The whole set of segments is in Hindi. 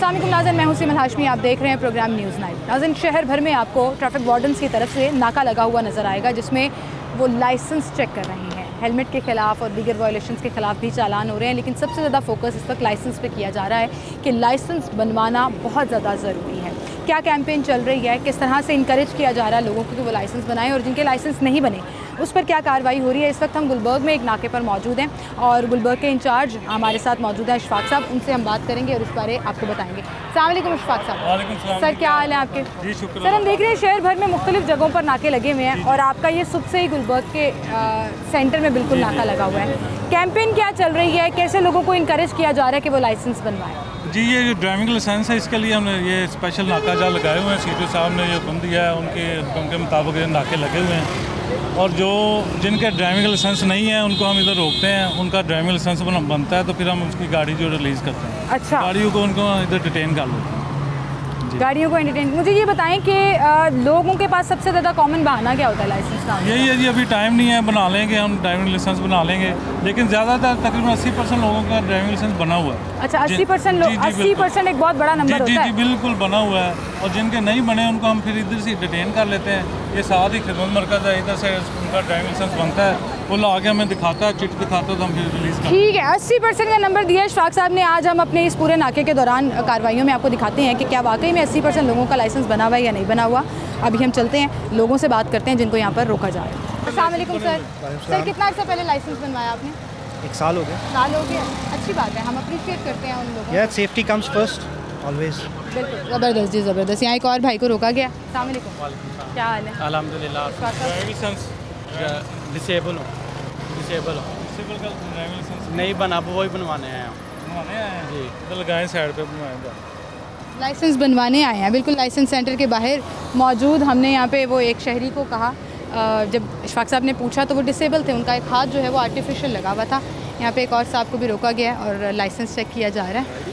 अस्सलाम वालेकुम नाज़रीन, मैं हूं सिमल हाशमी। आप देख रहे हैं प्रोग्राम न्यूज़ नाइट। नाज़रीन, शहर भर में आपको ट्रैफिक वार्डन्स की तरफ से नाका लगा हुआ नज़र आएगा, जिसमें वो लाइसेंस चेक कर रहे हैं। हेलमेट के खिलाफ और दीगर वायलेशंस के खिलाफ भी चालान हो रहे हैं, लेकिन सबसे ज़्यादा फोकस इस वक्त लाइसेंस पे किया जा रहा है कि लाइसेंस बनवाना बहुत ज़्यादा ज़रूरी है। क्या कैंपेन चल रही है, किस तरह से इंकरेज किया जा रहा है लोगों को कि वो लाइसेंस बनाएं, और जिनके लाइसेंस नहीं बने उस पर क्या कार्रवाई हो रही है। इस वक्त हम गुलबर्ग में एक नाके पर मौजूद हैं और गुलबर्ग के इंचार्ज हमारे साथ मौजूद हैं अशफाक साहब। उनसे हम बात करेंगे और इस बारे आपको बताएंगे। अस्सलाम वालेकुम अशफाक साहब। सर, क्या हाल है आपके? जी शुक्र। सर, हम देख रहे हैं शहर भर में मुख्तलिफ जगहों पर नाके लगे हुए हैं और आपका ये सुबह से ही गुलबर्ग के सेंटर में बिल्कुल नाका लगा हुआ है। कैंपेन क्या चल रही है, कैसे लोगों को इंकरेज किया जा रहा है कि वो लाइसेंस बनवाएं? जी, ये जो ड्राइविंग लाइसेंस है इसके लिए हमने ये स्पेशल नाका जा लगाए हुए हैं। सीटो साहब ने ये हुक्म दिया है, उनके हुक्म के मुताबिक ये नाके लगे हुए हैं। और जो जिनके ड्राइविंग लाइसेंस नहीं है उनको हम इधर रोकते हैं। उनका ड्राइविंग लाइसेंस बनता है तो फिर हम उसकी गाड़ी जो रिलीज़ करते हैं। अच्छा, गाड़ियों को उनको इधर डिटेन कर लेते हैं। गाड़ियों को एंटरटेन। मुझे ये बताएं कि लोगों के पास सबसे ज़्यादा कॉमन बहाना क्या होता है लाइसेंस का? यही है जी, अभी टाइम नहीं है, बना लेंगे हम ड्राइविंग लाइसेंस बना लेंगे, लेकिन ज़्यादातर तकरीबन 80% लोगों का ड्राइविंग लाइसेंस बना हुआ है। अच्छा, 80% लोग, 80% एक बहुत बड़ा नंबर होता है। जी बिल्कुल बना हुआ है। और जिनके नहीं बने उनको हम फिर इधर से डिटेन कर लेते हैं। ये साथ ही खिदमत मरकज़ है, इधर से उनका ड्राइविंग लाइसेंस बनता है, वो ला के हमें दिखाता है, चिट दिखाता है तो हम फिर रिलीज़ करते हैं। ठीक है, 80% का नंबर दिया अशफाक साहब ने। आज हम अपने इस पूरे नाके के दौरान कार्रवाइयों में आपको दिखाते हैं कि क्या वाकई में 80% लोगों का लाइसेंस बना हुआ है या नहीं बना हुआ। अभी हम चलते हैं, लोगों से बात करते हैं जिनको यहाँ पर रोका जा रहा है। अस्सलाम वालेकुम सर। सर, कितना अर्सा पहले लाइसेंस बनवाया आपने? 1 साल हो गया। साल हो गया, अच्छी बात है, हम अप्रिशिएट करते हैं उन लोगों। यार, सेफ्टी कम्स फर्स्ट ऑलवेज। बिल्कुल, ज़बरदस्त जी, ज़बरदस्त। यहाँ एक और भाई को रोका गया। अस्सलाम वालेकुम, क्या हाल है? अल्हम्दुलिल्लाह। ड्राइविंग लाइसेंस डिसेबल हो डिसेबल का ड्राइविंग लाइसेंस नहीं बना, वही बनवाने हैं हम। बनवाने आए हैं जी, इधर लगाएं साइड पे बनवाएं। लाइसेंस बनवाने आए हैं, बिल्कुल लाइसेंस सेंटर के बाहर मौजूद। हमने यहाँ पे वो एक शहरी को कहा, जब अशफाक साहब ने पूछा तो वो डिसेबल थे, उनका एक हाथ जो है वो आर्टिफिशियल लगा हुआ था। यहाँ पे एक और साहब को भी रोका गया और लाइसेंस चेक किया जा रहा है।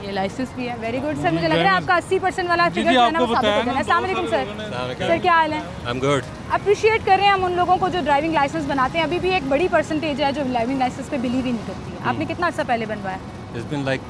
ये लाइसेंस भी है, वेरी गुड सर। मुझे लग रहा है आपका 80% वाला फिगर जो है ना वो साबित हो जाना। अस्सलाम वालेकुम सर। सर, क्या हाल है? I am good. अप्रिशिएट कर रहे हैं हम उन लोगों को जो ड्राइविंग लाइसेंस बनाते हैं। अभी भी एक बड़ी परसेंटेज है जो ड्राइविंग लाइसेंस पे बिलीव ही नहीं करती है। आपने कितना अर्सा पहले बनवाया? इट्स बीन लाइक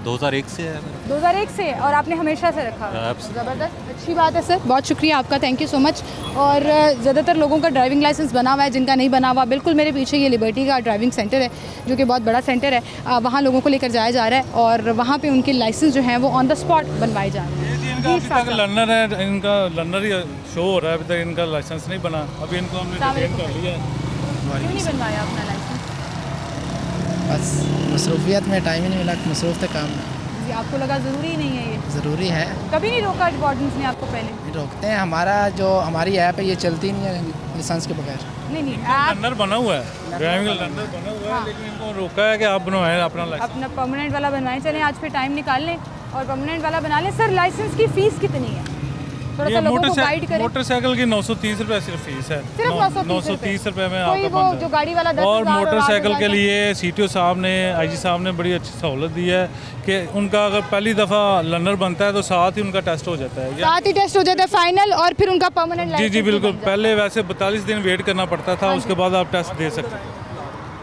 2001 से है। 2001 से? और आपने हमेशा से रखा? ज़बरदस्त, अच्छी बात है सर, बहुत शुक्रिया आपका, थैंक यू सो मच। और ज़्यादातर लोगों का ड्राइविंग लाइसेंस बना हुआ है, जिनका नहीं बना हुआ, बिल्कुल मेरे पीछे ये लिबर्टी का ड्राइविंग सेंटर है जो कि बहुत बड़ा सेंटर है। वहाँ लोगों को लेकर जाया जा रहा है और वहाँ पे उनके लाइसेंस जो हैं वो ऑन द स्पॉट बनवाए जा रहे हैं। इनका लर्नर है, इनका लर्नर ही शो हो रहा है, अभी तक इनका लाइसेंस नहीं बना। अभी इनको हमने डिटेन कर लिया है। क्यों नहीं बनवाया अपना लाइसेंस? बस मसरूफियत में टाइम ही नहीं मिला, मसरूफ थे काम में। जी, आपको लगा ज़रूरी नहीं है ये? ज़रूरी है। कभी नहीं रोका वार्डन्स ने आपको पहले? रोकते हैं, हमारी ऐप है ये चलती नहीं है लाइसेंस के बगैर। नहीं, लर्नर बना हुआ है, ड्राइविंग लर्नर बना हुआ है, लेकिन इनको रोका है कि आप बनवाएं अपना लाइसेंस। अपना परमानेंट वाला बनवाएं। चलें, आज फिर टाइम निकाल लें और परमानेंट वाला बना लें। सर, लाइसेंस की फ़ीस कितनी है? थोड़ा सा लोगों को गाइड करें। मोटरसाइकिल की 930 रुपये सिर्फ फीस है। सिर्फ 930 रुपये में कोई आपका वो जो गाड़ी वाला 10,000 और मोटरसाइकिल के लिए सीटीओ साहब ने, आईजी साहब ने बड़ी अच्छी सहूलत दी है कि उनका अगर पहली दफ़ा लर्नर बनता है तो साथ ही उनका टेस्ट हो जाता है। साथ ही टेस्ट हो जाता है फाइनल, और फिर उनका परमानेंट लाइसेंस। जी बिल्कुल। पहले वैसे 42 दिन वेट करना पड़ता था, उसके बाद आप टेस्ट दे सकते हैं।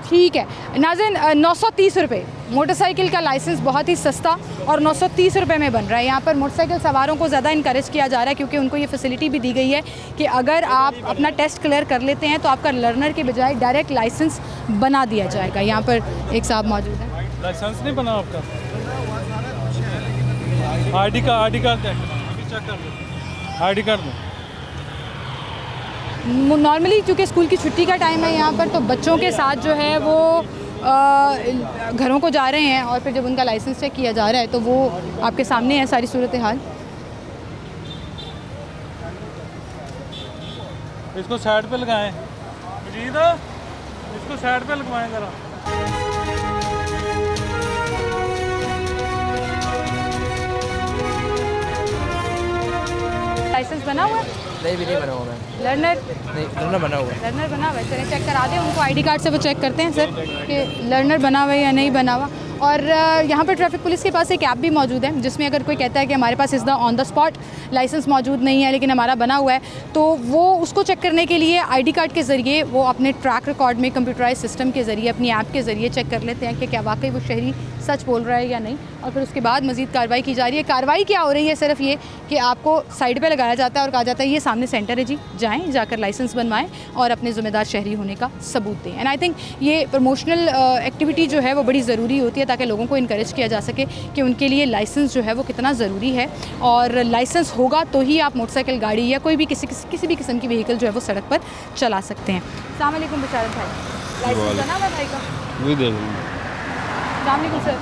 ठीक है नाज़रीन, 930 रुपये मोटरसाइकिल का लाइसेंस, बहुत ही सस्ता, और 930 रुपये में बन रहा है। यहाँ पर मोटरसाइकिल सवारों को ज़्यादा इनकरेज किया जा रहा है क्योंकि उनको ये फैसिलिटी भी दी गई है कि अगर आप अपना टेस्ट क्लियर कर लेते हैं तो आपका लर्नर के बजाय डायरेक्ट लाइसेंस बना दिया जाएगा। यहाँ पर एक साहब मौजूद हैं। लाइसेंस नहीं बना आपका? आईडी कार्ड चेक कर लो, आईडी कार्ड में। नॉर्मली क्योंकि स्कूल की छुट्टी का टाइम है यहाँ पर, तो बच्चों के साथ जो है वो घरों को जा रहे हैं और फिर जब उनका लाइसेंस चेक किया जा रहा है तो वो आपके सामने है सारी सूरत हाल। इसको साइड पे लगाएं मजीद, इसको साइड पे लगवाएं ज़रा। लाइसेंस बना हुआ है? नहीं, भी नहीं बना हुआ है। लर्नर? नहीं, लर्नर बना हुआ है। लर्नर बना हुआ है, चलें चेक करा दें उनको। आईडी कार्ड से वो चेक करते हैं सर कि लर्नर बना हुआ है या नहीं बना हुआ। और यहाँ पर ट्रैफिक पुलिस के पास एक ऐप भी मौजूद है जिसमें अगर कोई कहता है कि हमारे पास इस the on the spot license मौजूद नहीं है लेकिन हमारा बना हुआ है, तो वो उसको चेक करने के लिए ID कार्ड के ज़रिए वो अपने ट्रैक रिकॉर्ड में कंप्यूटराइज सिस्टम के ज़रिए अपनी ऐप के ज़रिए चेक कर लेते हैं कि क्या वाकई वो शहरी सच बोल रहा है या नहीं, और फिर उसके बाद मज़ीद कार्रवाई की जा रही है। कार्रवाई क्या हो रही है? सिर्फ ये कि आपको साइड पे लगाया जाता है और कहा जाता है ये सामने सेंटर है जी, जाएं, जाकर लाइसेंस बनवाएं और अपने ज़िम्मेदार शहरी होने का सबूत दें। एंड आई थिंक ये प्रमोशनल एक्टिविटी जो है वो बड़ी ज़रूरी होती है ताकि लोगों को इनकरेज किया जा सके कि उनके लिए लाइसेंस जो है वो कितना ज़रूरी है, और लाइसेंस होगा तो ही आप मोटरसाइकिल, गाड़ी या कोई भी किसी भी किस्म की व्हीकल जो है वो सड़क पर चला सकते हैं। अस्सलाम वालेकुम बिशारत भाई, लाइसेंस बना हुआ है भाई का? वही दे दूँगा। सर,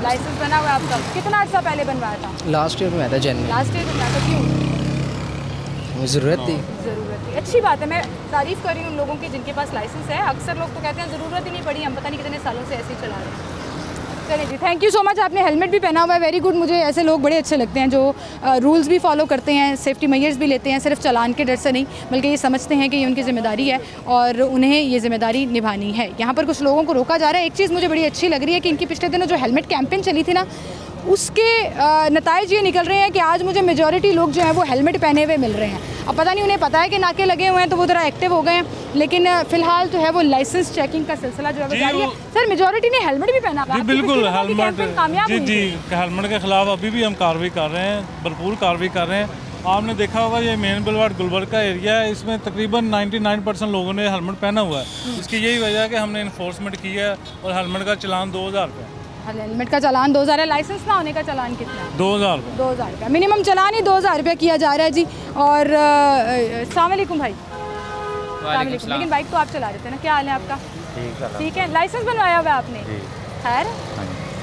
लाइसेंस बना हुआ है आपका? कितना अर्सा पहले बनवाया था? लास्ट ईयर में था जनवरी। लास्ट ईयर बनवाया था, क्यों? ज़रूरत थी। ज़रूरत थी, अच्छी बात है। मैं तारीफ़ कर रही हूँ उन लोगों की जिनके पास लाइसेंस है। अक्सर लोग तो कहते हैं ज़रूरत ही नहीं पड़ी, हम पता नहीं कितने सालों से ऐसे ही चला रहे हैं। चलिए जी, थैंक यू सो मच। आपने हेलमेट भी पहना हुआ है, वेरी गुड। मुझे ऐसे लोग बड़े अच्छे लगते हैं जो रूल्स भी फॉलो करते हैं, सेफ्टी मेजर्स भी लेते हैं, सिर्फ चालान के डर से नहीं बल्कि ये समझते हैं कि ये उनकी ज़िम्मेदारी है और उन्हें ये ज़िम्मेदारी निभानी है। यहाँ पर कुछ लोगों को रोका जा रहा है। एक चीज़ मुझे बड़ी अच्छी लग रही है कि इनकी पिछले दिनों जो हेलमेट कैंपेन चली थी ना, उसके नताइज ये निकल रहे हैं कि आज मुझे मेजॉरिटी लोग जो हैं वो हेलमेट पहने हुए मिल रहे हैं। अब पता नहीं उन्हें पता है कि नाके लगे हुए हैं तो वो ज़रा एक्टिव हो गए हैं, लेकिन फ़िलहाल जो है वो लाइसेंस चेकिंग का सिलसिला जो है वो जारी है। सर, मेजॉरिटी ने हेलमेट भी पहना हुआ है? बिल्कुल, हेलमेट कामयाब जी, हेलमेट के खिलाफ अभी भी हम कार्रवाई कर रहे हैं, भरपूर कार्रवाई कर रहे हैं। आपने देखा होगा ये मेन बुलवार्ड गुलबर्ग का एरिया है, इसमें तकरीबन 99% लोगों ने हेलमेट पहना हुआ है। इसकी यही वजह है कि हमने इन्फोर्समेंट की है और हेलमेट का चलान 2000 रुपये। हेलमेट का चालान 2000 है, लाइसेंस ना होने का चालान कितना है? 2000 रुपये मिनिमम चालान ही 2000 रुपये किया जा रहा है जी। और अस्सलाम वालेकुम भाई। वालेकुम। लेकिन बाइक तो आप चला रहे थे ना, क्या हाल है आपका? ठीक है। लाइसेंस बनवाया हुआ है आपने? खैर,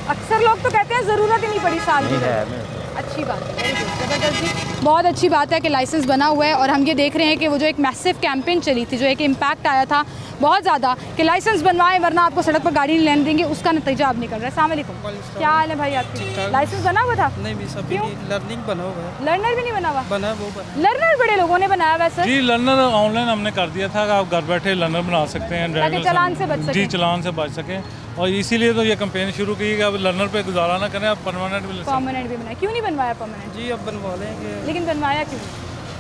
अक्सर लोग तो कहते हैं ज़रूरत ही नहीं पड़ी साल में। अच्छी बात है, वेरी गुड, ज़बरदस्त जी। बहुत अच्छी बात है कि लाइसेंस बना हुआ है और हम ये देख रहे हैं कि वो जो एक मैसिव कैंपेन चली थी, जो एक इम्पैक्ट आया था बहुत ज़्यादा कि लाइसेंस बनवाएं वरना आपको सड़क पर गाड़ी नहीं लेने देंगे, उसका नतीजा अब निकल रहा है। अस्सलाम वालेकुम, क्या हाल है भाई आपकी? लाइसेंस बना हुआ था? नहीं भी सब लर्निंग बना हुआ है। लर्नर भी नहीं बना हुआ? बना वो लर्नर बड़े लोगों ने बनाया हुआ है सर। जी, लर्नर ऑनलाइन हमने कर दिया था, आप घर बैठे लर्नर बना सकते हैं, ताकि चालान से बच सकें। जी, चालान से बच सकें, और इसीलिए तो ये कैंपेन शुरू की कि अब लर्नर पे गुजारा ना करें, आप परमानेंट भी बनाया। क्यों नहीं बनवाया परमानेंट? जी, अब बनवा लेंगे। लेकिन बनवाया क्यों?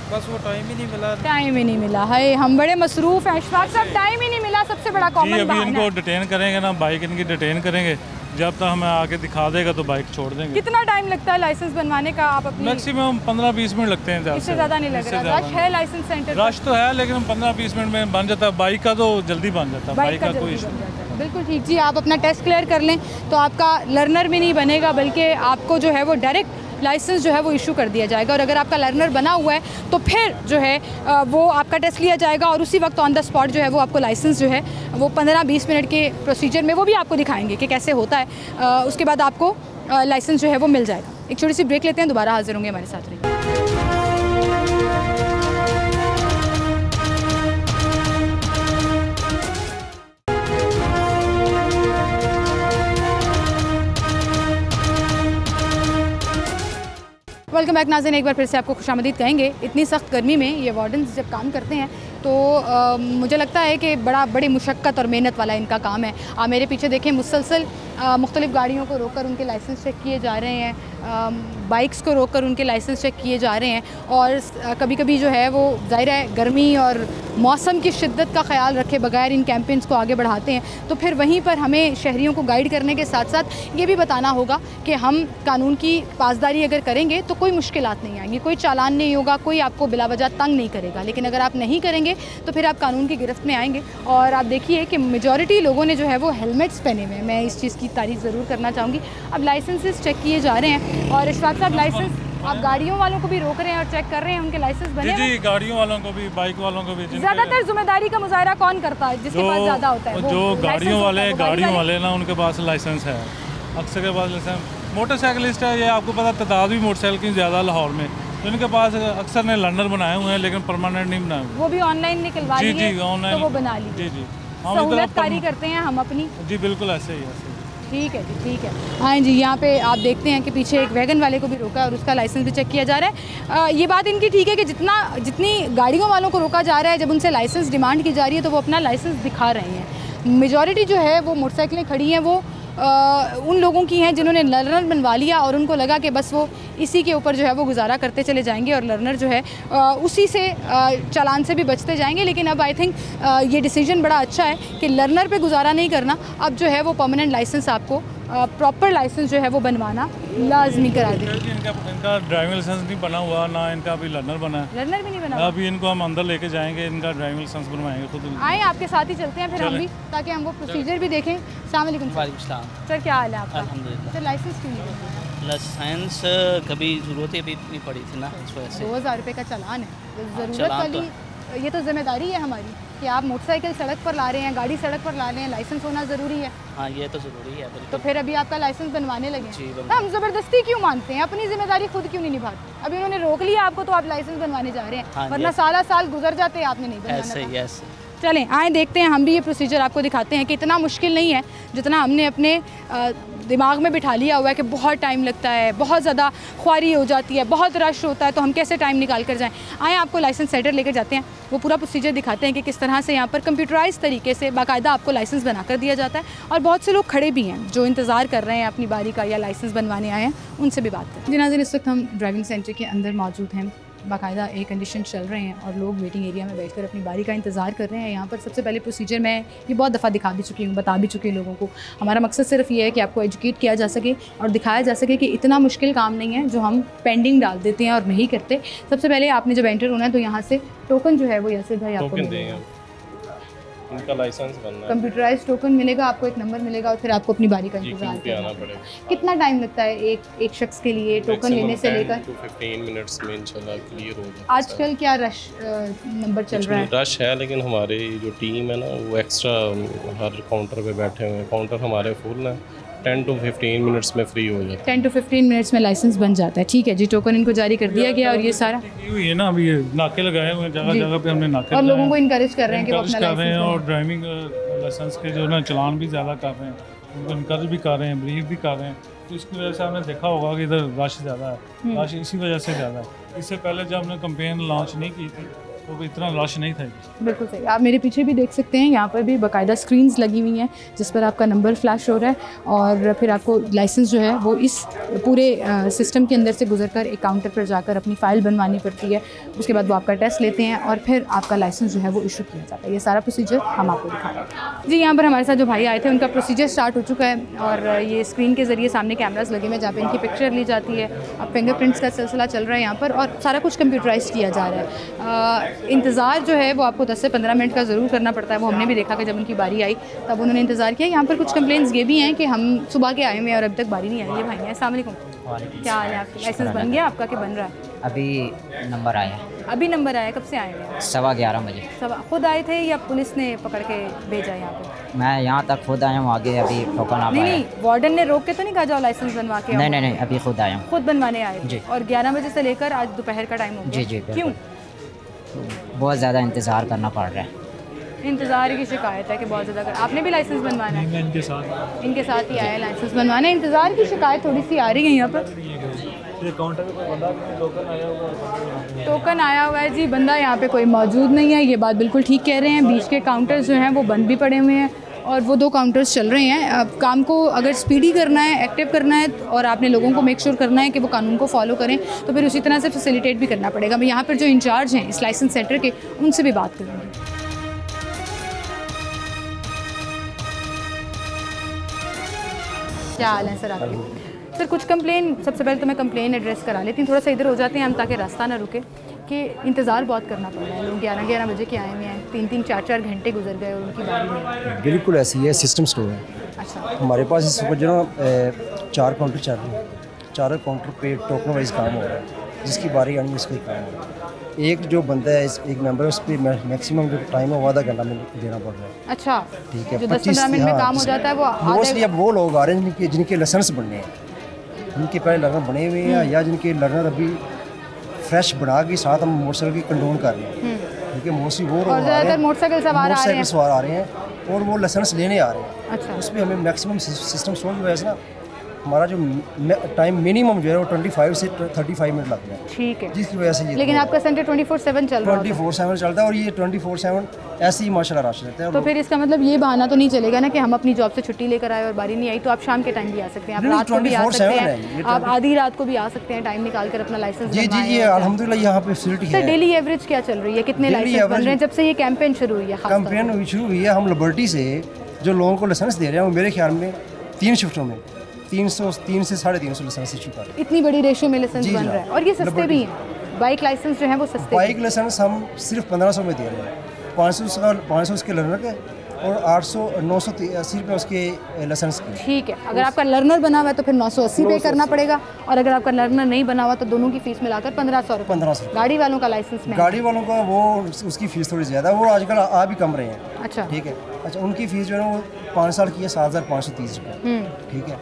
बस वो टाइम ही नहीं मिला। टाइम ही नहीं मिला है, हम बड़े मसरूफ़ हैं इशफाक साहब, टाइम ही नहीं मिला, सबसे बड़ा कॉमन बहाना। अभी इनको डिटेन करेंगे ना, बाइक इनकी डिटेन करेंगे, जब तक हमें आके दिखा देगा तो बाइक छोड़ देंगे। कितना टाइम लगता है लाइसेंस बनवाने का? आप अपनी मैक्सिमम 15-20 मिनट लगते हैं, इससे ज़्यादा नहीं लग रहा। रश है लाइसेंस सेंटर? रश तो है लेकिन 15-20 मिनट में बन जाता है। बाइक का तो जल्दी बन जाता है, बाइक का कोई इशू नहीं। बिल्कुल ठीक जी, आप अपना टेस्ट क्लियर कर लें तो आपका लर्नर भी नहीं बनेगा बल्कि आपको जो है वो डायरेक्ट लाइसेंस जो है वो इशू कर दिया जाएगा। और अगर आपका लर्नर बना हुआ है तो फिर जो है वो आपका टेस्ट लिया जाएगा और उसी वक्त ऑन द स्पॉट जो है वो आपको लाइसेंस जो है वो 15-20 मिनट के प्रोसीजर में वो भी आपको दिखाएंगे कि कैसे होता है। उसके बाद आपको लाइसेंस जो है वो मिल जाएगा। एक छोटी सी ब्रेक लेते हैं, दोबारा हाजिर होंगे, हमारे साथ रहिए। वेलकम बैक नाज़रीन, एक बार फिर से आपको खुशामदीद कहेंगे। इतनी सख्त गर्मी में ये वार्डन्स जब काम करते हैं तो मुझे लगता है कि बड़ी मुशक्क़त और मेहनत वाला इनका काम है। आप मेरे पीछे देखें, मुसलसल मुख्तलिफ़ गाड़ियों को रोककर उनके लाइसेंस चेक किए जा रहे हैं, बाइक्स को रोककर उनके लाइसेंस चेक किए जा रहे हैं। और कभी कभी जो है वो ज़ाहिर है गर्मी और मौसम की शिद्दत का ख्याल रखे बगैर इन कैंपेन्स को आगे बढ़ाते हैं। तो फिर वहीं पर हमें शहरियों को गाइड करने के साथ साथ ये भी बताना होगा कि हम कानून की पासदारी अगर करेंगे तो कोई मुश्किलात नहीं आएंगी, कोई चालान नहीं होगा, कोई आपको बिलावजह तंग नहीं करेगा। लेकिन अगर आप नहीं करेंगे तो फिर आप कानून की गिरफ्त में आएंगे। और आप देखिए कि मेजॉरिटी लोगों ने जो है वो हेलमेट्स पहने हुए हैं। मैं इस चीज़ की तारीफ़ ज़रूर करना चाहूँगी। अब लाइसेंसेस चेक किए जा रहे हैं और इशफाक साहब, लाइसेंस आप गाड़ियों वालों को भी रोक रहे हैं और चेक कर रहे हैं उनके लाइसेंस बने? जी, गाड़ियों वालों को भी, बाइक वालों को भी। ज़्यादातर जिम्मेदारी का मुजाहरा कौन करता है? जिसके पास ज़्यादा होता है, जो गाड़ियों वाले ना, उनके पास लाइसेंस है, अक्सर के पास लाइसेंस। मोटरसाइकिलिस्ट है, ये आपको पता तादाद भी मोटरसाइकिल की ज़्यादा लाहौर में, तो इनके पास अक्सर ने लर्नर बनाए हुए हैं लेकिन परमानेंट नहीं बनाए हुए। वो भी ऑनलाइन निकलवा लिए? जी, ऑनलाइन तो वो बना लीजिए। जी, सहूलतकारी करते हैं हम अपनी। जी बिल्कुल, ऐसे ही ऐसे। ठीक है जी, ठीक है। हाँ जी, यहाँ पे आप देखते हैं कि पीछे एक वैगन वाले को भी रोका है और उसका लाइसेंस भी चेक किया जा रहा है। ये बात इनकी ठीक है कि जितनी गाड़ियों वालों को रोका जा रहा है, जब उनसे लाइसेंस डिमांड की जा रही है तो वो अपना लाइसेंस दिखा रहे हैं। मेजॉरिटी जो है वो मोटरसाइकिलें खड़ी हैं, वो उन लोगों की हैं जिन्होंने लर्नर बनवा लिया और उनको लगा कि बस वो इसी के ऊपर जो है वो गुजारा करते चले जाएंगे और लर्नर जो है उसी से चालान से भी बचते जाएंगे। लेकिन अब आई थिंक ये डिसीजन बड़ा अच्छा है कि लर्नर पे गुजारा नहीं करना, अब जो है वो परमानेंट लाइसेंस आपको प्रॉपर लाइसेंस जो है वो बनवाना लाजमी करा दें। इनका ड्राइविंग लाइसेंस नहीं बना हुआ, ना इनका अभी लर्नर बना है। लर्नर भी नहीं बना। अभी इनको हम अंदर लेके जाएंगे, इनका ड्राइविंग लाइसेंस बनवाएंगे खुद। आए आपके साथ ही चलते हैं फिर हम भी, ताकि हम वो प्रोसीजर भी देखें। अस्सलाम वालेकुम सर, क्या हाल है आपका? अल्हम्दुलिल्लाह। सर लाइसेंस क्यों नहीं बना? लाइसेंस कभी ज़रूरत ही अभी इतनी पड़ी थी ना, इस वजह से। 2000 रुपये का चालान है, ज़रूरत चालान वाली ये तो जिम्मेदारी है हमारी कि आप मोटरसाइकिल सड़क पर ला रहे हैं, गाड़ी सड़क पर ला रहे हैं, लाइसेंस होना ज़रूरी है। हाँ, ये तो ज़रूरी है तो फिर अभी आपका लाइसेंस बनवाने लगे जी, हम ज़बरदस्ती क्यों मानते हैं? अपनी जिम्मेदारी खुद क्यों नहीं निभाते? अभी उन्होंने रोक लिया आपको तो आप लाइसेंस बनवाने जा रहे हैं। हाँ, वरना साल गुजर जाते आपने नहीं बनवाना ऐसे था। ही ऐसे। चलें आए देखते हैं, हम भी ये प्रोसीजर आपको दिखाते हैं कि इतना मुश्किल नहीं है जितना हमने अपने दिमाग में बिठा लिया हुआ है कि बहुत टाइम लगता है, बहुत ज़्यादा ख्वारी हो जाती है, बहुत रश होता है, तो हम कैसे टाइम निकाल कर जाएं। आए आपको लाइसेंस सेंटर लेकर जाते हैं, वो पूरा प्रोसीजर दिखाते हैं कि किस तरह से यहाँ पर कंप्यूटराइज तरीके से बाकायदा आपको लाइसेंस बना कर दिया जाता है। और बहुत से लोग खड़े भी हैं जो इंतज़ार कर रहे हैं अपनी बारी का या लाइसेंस बनवाने आए हैं, उनसे भी बात करें। जी नाज़रीन, इस वक्त हम ड्राइविंग सेंटर के अंदर मौजूद हैं। बाकायदा एयर कंडीशन चल रहे हैं और लोग वेटिंग एरिया में बैठकर अपनी बारी का इंतज़ार कर रहे हैं। यहाँ पर सबसे पहले प्रोसीजर मैं ये बहुत दफ़ा दिखा भी चुकी हूँ, बता भी चुकी हूँ लोगों को। हमारा मकसद सिर्फ ये है कि आपको एजुकेट किया जा सके और दिखाया जा सके कि इतना मुश्किल काम नहीं है जो हम पेंडिंग डाल देते हैं और नहीं करते। सबसे पहले आपने जब एंटर होना है तो यहाँ से टोकन जो है वो यासिर भाई आपको मिलेगा, इनका लाइसेंस बनना है, कंप्यूटराइज टोकन मिलेगा, आपको एक नंबर मिलेगा और फिर आपको अपनी बारी का इंतजार करना पड़ेगा। कितना टाइम लगता है एक शख्स के लिए टोकन लेने से लेकर? 15 मिनट्स में इंशाल्लाह क्लियर हो जाएगा। आजकल क्या रश नंबर चल रहा है? रश है, लेकिन हमारी जो टीम है ना वो एक्स्ट्रा हर काउंटर पे बैठे हुए हैं। काउंटर हमारे फुल है, 10 to 15 मिनट्स में फ्री हो जाता है। 10 to 15 मिनट्स में लाइसेंस बन जाता है। ठीक है जी, टोकन इनको जारी कर दिया गया और ये सारा ये ना अभी नाके लगाए हुए हैं, जगह जगह पे हमने नाके और लोगों को इनकरेज कर रहे हैं कि वो अपना कर रहे हैं लाइसेंस और ड्राइविंग लाइसेंस के जो ना चलान भी ज़्यादा कर रहे हैं, उनको इनकरेज भी कर रहे हैं, ब्रीफ भी कर रहे हैं। तो इसकी वजह से आपने देखा होगा कि इधर रश ज़्यादा है, रश इसी वजह से ज़्यादा है। इससे पहले जब हमने कैंपेन लॉन्च नहीं की थी तो इतना रश नहीं था। बिल्कुल सही, आप मेरे पीछे भी देख सकते हैं, यहाँ पर भी बाकायदा स्क्रीन्स लगी हुई हैं जिस पर आपका नंबर फ्लैश हो रहा है और फिर आपको लाइसेंस जो है वो इस पूरे सिस्टम के अंदर से गुजरकर एक काउंटर पर जाकर अपनी फ़ाइल बनवानी पड़ती है। उसके बाद वो आपका टेस्ट लेते हैं और फिर आपका लाइसेंस जो है वो इशू किया जाता है। ये सारा प्रोसीजर हम आपको दिखा रहे हैं। जी, यहाँ पर हमारे साथ जो भाई आए थे उनका प्रोसीजर स्टार्ट हो चुका है और ये स्क्रीन के ज़रिए सामने कैमराज लगे हुए हैं जहाँ पर इनकी पिक्चर ली जाती है। अब फिंगरप्रिंट्स का सिलसिला चल रहा है यहाँ पर और सारा कुछ कंप्यूटराइज किया जा रहा है। इंतज़ार जो है वो आपको 10 से 15 मिनट का ज़रूर करना पड़ता है। वो हमने भी देखा कि जब उनकी बारी आई तब उन्होंने इंतज़ार किया। यहाँ पर कुछ कंप्लेंट्स ये भी हैं कि हम सुबह के आए हुए हैं और अभी तक बारी नहीं आई है। भाई हैं, अस्सलाम वालेकुम, क्या हाल है आपका? लाइसेंस बन गया आपका कि बन रहा है? अभी नंबर आया। अभी नंबर आया, कब से आए हैं? 11:15 बजे। खुद आए थे या पुलिस ने पकड़ के भेजा यहाँ पे? मैं यहाँ तक खुद आया हूँ, आगे अभी टोकन आ पाया। नहीं, वार्डन ने रोक के तो नहीं कहा जाओ लाइसेंस बनवा के? नहीं, अभी खुद आया हूँ। खुद बनवाने आए जी। और 11 बजे से लेकर आज दोपहर का टाइम हो गया? जी, क्यों? बहुत ज़्यादा इंतज़ार करना पड़ रहा है। इंतज़ार की शिकायत है कि बहुत ज़्यादा आपने भी लाइसेंस बनवाना है? इनके साथ ही आया लाइसेंस बनवाना। इंतज़ार की शिकायत थोड़ी सी आ रही है यहाँ पर। टोकन आया हुआ है जी, बंदा यहाँ पे कोई मौजूद नहीं है, ये बात बिल्कुल ठीक कह रहे हैं। बीच के काउंटर्स जो हैं वो बंद भी पड़े हुए हैं और वो 2 काउंटर्स चल रहे हैं। अब काम को अगर स्पीडी करना है, एक्टिव करना है और आपने लोगों को मेक श्योर करना है कि वो कानून को फॉलो करें तो फिर उसी तरह से फैसिलिटेट भी करना पड़ेगा। मैं यहाँ पर जो इंचार्ज हैं इस लाइसेंस सेंटर के, उनसे भी बात करूँगी। क्या हाल है सर आपके? सर कुछ कंप्लेन, सबसे पहले तो मैं कंप्लेन एड्रेस करा लेती हूँ। थोड़ा सा इधर हो जाते हैं हम ताकि रास्ता ना रुके कि इंतज़ार बहुत करना पड़ रहा है। लोग 11 बजे के आए हुए हैं, 3-3, 4-4 घंटे गुजर गए और उनकी बारी नहीं। बिल्कुल ऐसी है, सिस्टम स्टोर है। अच्छा, हमारे पास इस वक्त जो 4 काउंटर चल रहे हैं, 4 काउंटर पे टोकन वाइज काम हो रहा है, जिसकी बारी आनी उसका काम हो रहा है। एक जो बंदा है, एक मेंबर है, उस पर मैक्सिमम जो टाइम है वो आधा घंटा में देना पड़ रहा है। अच्छा, ठीक है, जो 10-15 मिनट में काम हो जाता है वो मोस्टली अब वो लोग आ रहे हैं जिनके लाइसेंस बनने हैं, जिनके पहले लर्नर बने हुए हैं या जिनके लर्नर अभी फ्रेश बना के साथ हम मोटरसाइकिल की कंट्रोल कर रहे हैं। ठीक है, मोस्टली वो मोटरसाइकिल सवार आ रहे हैं और वो लाइसेंस लेने आ रहे हैं। अच्छा, उस पर हमें मैक्सिमम सिस्टम स्टोर की वजह से ना हमारा जो टाइम मिनिमम जो है वो 25 से 35 मिनट लगता है। ठीक है, जिसकी वजह से ये लेकिन आपका सेंटर 24/7 चल रहा है? 24/7 चलता है और ये 24/7 ऐसे ही माशाल्लाह रश रहता है। तो फिर इसका मतलब ये बहाना तो नहीं चलेगा ना कि हम अपनी जॉब से छुट्टी लेकर आए और बारी नहीं आई, तो आप शाम के टाइम भी आ सकते हैं, आप रात को भी आ सकते हैं, आप आधी रात को भी आ सकते हैं, टाइम निकाल कर अपना लाइसेंस जी जी जी अल्हम्दुलिल्लाह यहाँ पे फैसिलिटी है। डेली एवरेज क्या चल रही है, कितने लाइसेंस बन रहे हैं जब से ये कैंपेन शुरू हुई है? कैंपेन शुरू हुई है, हम लिबर्टी से जो लोगों को लाइसेंस दे रहे हैं वो मेरे ख्याल में 3 शिफ्टों में 3 से 350 लाइसेंस इशू कर रहे हैं। इतनी बड़ी रेशियो में लाइसेंस बन रहा है और ये सस्ते भी हैं। बाइक लाइसेंस जो है वो सस्ते, बाइक लाइसेंस हम सिर्फ 1500 में दे रहे हैं, 500 उसके लर्नर के और 980 रुपये उसके लाइसेंस की। ठीक है, अगर आपका लर्नर बना हुआ है तो फिर 980 पे करना पड़ेगा, और अगर आपका लर्नर नहीं बना हुआ तो दोनों की फीस मिलाकर 1500 रुपये। 1500। गाड़ी वालों का लाइसेंस में, गाड़ी वालों का वो उसकी फ़ीस थोड़ी ज़्यादा है, वो आजकल आ भी कम रहे हैं। अच्छा ठीक है, अच्छा उनकी फ़ीस जो है वो 5 साल की है 7530 रुपये। ठीक है,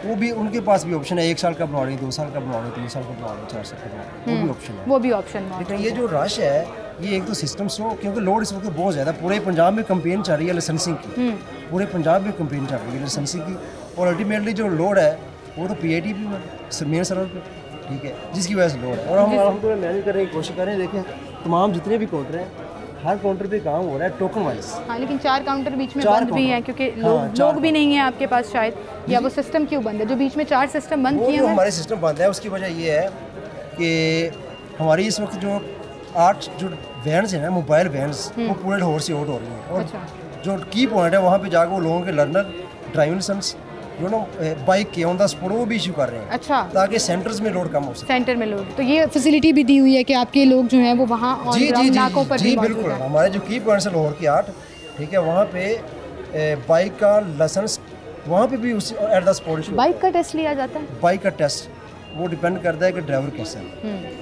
वो भी उनके पास भी ऑप्शन है, 1 साल का बनवा रही, 2 साल का बनवा रही, 3 साल का बनवा रही, 4 साल का बनवा रही, वो भी ऑप्शन है। वो भी ऑप्शन है। लेकिन ये जो रश है ये एक तो सिस्टम स्लो, क्योंकि लोड इस वक्त बहुत ज़्यादा, पूरे पंजाब में कंपेन चल रही है लाइसेंसिंग की, पूरे पंजाब में कंपेन चल रही है लाइसेंसिंग की, और अल्टीमेटली जो लोड है वो तो PIT भी मेन सर्वर पे, ठीक है, जिसकी वजह से लोड है। और हम पूरा मैनेज करने की कोशिश कर रहे हैं। देखें तमाम जितने भी काउंटर हैं, हर काउंटर पे काम हो रहा है टोकन वाइज। हाँ, लेकिन 4 काउंटर बीच में बंद भी हैं क्योंकि लोग भी नहीं है आपके पास शायद, या वो सिस्टम क्यों बंद है जो बीच में 4 सिस्टम बंद किए हैं? हमारे सिस्टम बंद है, उसकी वजह ये है कि हमारी इस वक्त जो 8 जो वैन्स हैं ना, मोबाइल वैन्स, वो पूरे लाहौर से आउट हो रही हैं, और जो की पॉइंट है वहाँ पे जाकर वो लोगों के लर्नर ड्राइविंग लाइसेंस जो ना बाइक के ऑन द स्पॉट वो भी इशू कर रहे हैं। अच्छा, ताकि सेंटर्स में लोड कम हो सके। सेंटर में लोड, तो ये फैसिलिटी भी दी हुई है कि आपके लोग जो हैं वो वहाँ ऑन ग्राउंड नाकों पर भी बिल्कुल। हमारे जो की पॉइंट्स है लाहौर के 8, ठीक है, वहाँ पे बाइक का लाइसेंस वहाँ पे भी उसी at the spot issue. Bike का टेस्ट लिया जाता है? बाइक का टेस्ट वो डिपेंड करता है कि ड्राइवर कैसा है,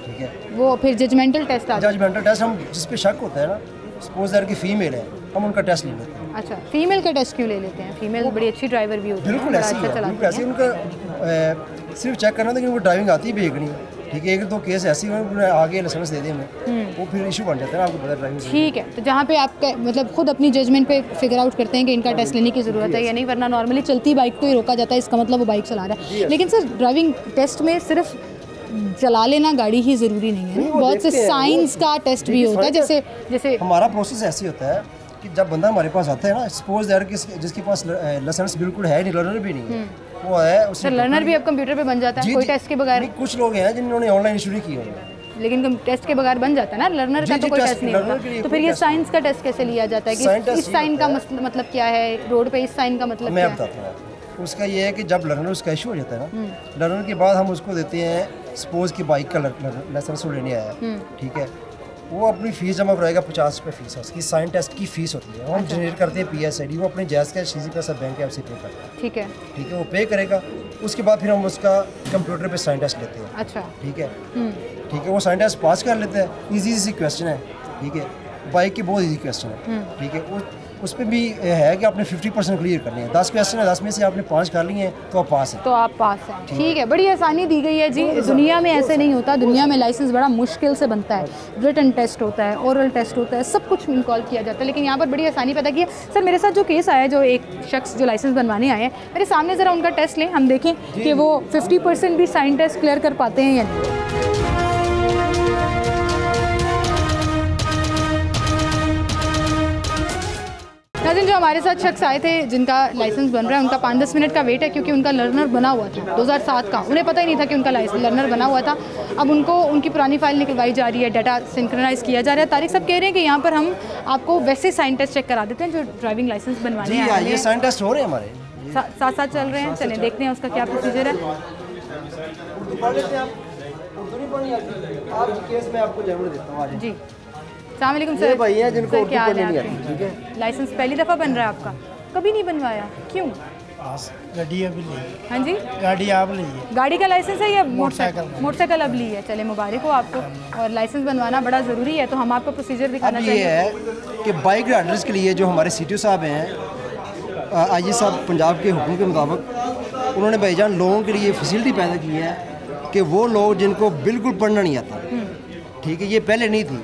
ठीक है, वो फिर जजमेंटल टेस्ट आता है। जजमेंटल टेस्ट हम जिस पे शक होता है ना, सपोज दैट की फीमेल है, हम उनका टेस्ट ले लेते हैं। अच्छा, फीमेल का टेस्ट क्यों ले लेते हैं? फीमेल बड़ी अच्छी ड्राइवर भी होती है, बिल्कुल ऐसे ही है, बिल्कुल ऐसे उनका सिर्फ चेक करना था कि उनको ड्राइविंग आती भी है कि नहीं, ठीक है। 1-2 केस ऐसे हुए आगे लाइसेंस दे दें हमें, वो फिर इशू बन जाता है, आपको पता ड्राइविंग। ठीक है, तो जहाँ पे आप मतलब खुद अपनी जजमेंट पे फिगर आउट करते हैं कि इनका टेस्ट लेने की ज़रूरत है या नहीं, वरना नॉर्मली चलती बाइक को ही रोका जाता है, इसका मतलब वो बाइक चला रहा है। लेकिन सर ड्राइविंग टेस्ट में सिर्फ चला लेना गाड़ी ही ज़रूरी नहीं है, बहुत से साइंस का टेस्ट भी होता है। जैसे हमारा प्रोसेस ऐसे होता है कि जब बंदा हमारे पास आता है ना, सपोज दैट जिसके पास लाइसेंस बिल्कुल है नहीं, लर्नर भी नहीं है, वो है उससे लर्नर भी अब कंप्यूटर पे बन जाता है कोई टेस्ट के बगैर? कुछ लोग हैं जिन्होंने ऑनलाइन शुरू की है, लेकिन टेस्ट के बगैर बन जाता है ना लर्नर का, तो कोई टेस्ट नहीं होता। तो फिर ये साइंस का टेस्ट कैसे लिया जाता है कि इस साइन का मतलब क्या है, रोड पे इस साइन का मतलब क्या है? मैं बताता हूँ। उसका ये है कि जब लर्नर उसका इशू हो जाता है ना, लर्नर के बाद हम उसको देते हैं, सपोज की बाइक का लाइसेंस लेने आया, ठीक है, वो अपनी फ़ीस जमा कराएगा, 50 रुपये फ़ीस है उसकी, साइन टेस्ट की फ़ीस होती है, हम जनरेट करते हैं PSID, वो अपने जैज़ का सीजी पैसा बैंक ऐप से पे करता है, ठीक है, ठीक है, वो पे करेगा, उसके बाद फिर हम उसका कंप्यूटर पे साइन टेस्ट लेते हैं। अच्छा, ठीक है, ठीक है, वो साइन टेस्ट पास कर लेते हैं, ईजी क्वेश्चन है, ठीक है, बाइक के बहुत ईजी क्वेश्चन है, ठीक है, उस पर भी है कि आपने 50% क्लियर करने हैं, 10 क्वेश्चन है, 10 में से आपने 5 कर लिए हैं तो आप पास हैं। तो आप पास हैं, ठीक है, बड़ी आसानी दी गई है जी। दुनिया में ऐसे नहीं होता, दुनिया में लाइसेंस बड़ा मुश्किल से बनता है, रिटन टेस्ट होता है, ओरल टेस्ट होता है, सब कुछ इनकॉल किया जाता है, लेकिन यहाँ पर बड़ी आसानी पैदा की है। सर मेरे साथ जो केस आया, जो एक शख्स जो लाइसेंस बनवाने आए हैं, मेरे सामने ज़रा उनका टेस्ट लें, हम देखें कि वो 50% भी साइन टेस्ट क्लियर कर पाते हैं या नहीं। नाज़रीन, जो हमारे साथ शख्स आए थे जिनका लाइसेंस बन रहा है, उनका 5-10 मिनट का वेट है क्योंकि उनका लर्नर बना हुआ था 2007 का, उन्हें पता ही नहीं था कि उनका लर्नर बना हुआ था। अब उनको उनकी पुरानी फाइल निकलवाई जा रही है, डाटा सिंक्रोनाइज़ किया जा रहा है। तारिक साहब कह रहे हैं कि यहाँ पर हम आपको वैसे साइन टेस्ट चेक करा देते हैं जो ड्राइविंग लाइसेंस बनवाने आए हैं। ये साइन टेस्ट हो रहे हैं हमारे साथ साथ चल रहे हैं, चलें देखते हैं उसका क्या प्रोसीजर है। जी, अस्सलाम वालेकुम सर। भाई है जिनको सर क्या हाल है आपकी? ठीक है, लाइसेंस पहली दफ़ा बन रहा है आपका? कभी नहीं बनवाया, क्यों? गाड़ी अभी ली, हाँ जी, गाड़ी आप ली है, गाड़ी का लाइसेंस है या मोटरसाइकिल अब ली है? चले मुबारक हो आपको, और लाइसेंस बनवाना बड़ा ज़रूरी है, तो हम आपको प्रोसीजर दिखाना चाहिए। ये है कि बाइक राइडर्स के लिए जो हमारे CTO साहब हैं, IG साहब पंजाब के हुक्म के मुताबिक, उन्होंने भाईजान लोगों के लिए फैसिलिटी पैदा की है कि वो लोग जिनको बिल्कुल पढ़ना नहीं आता, ठीक है, ये पहले नहीं थी,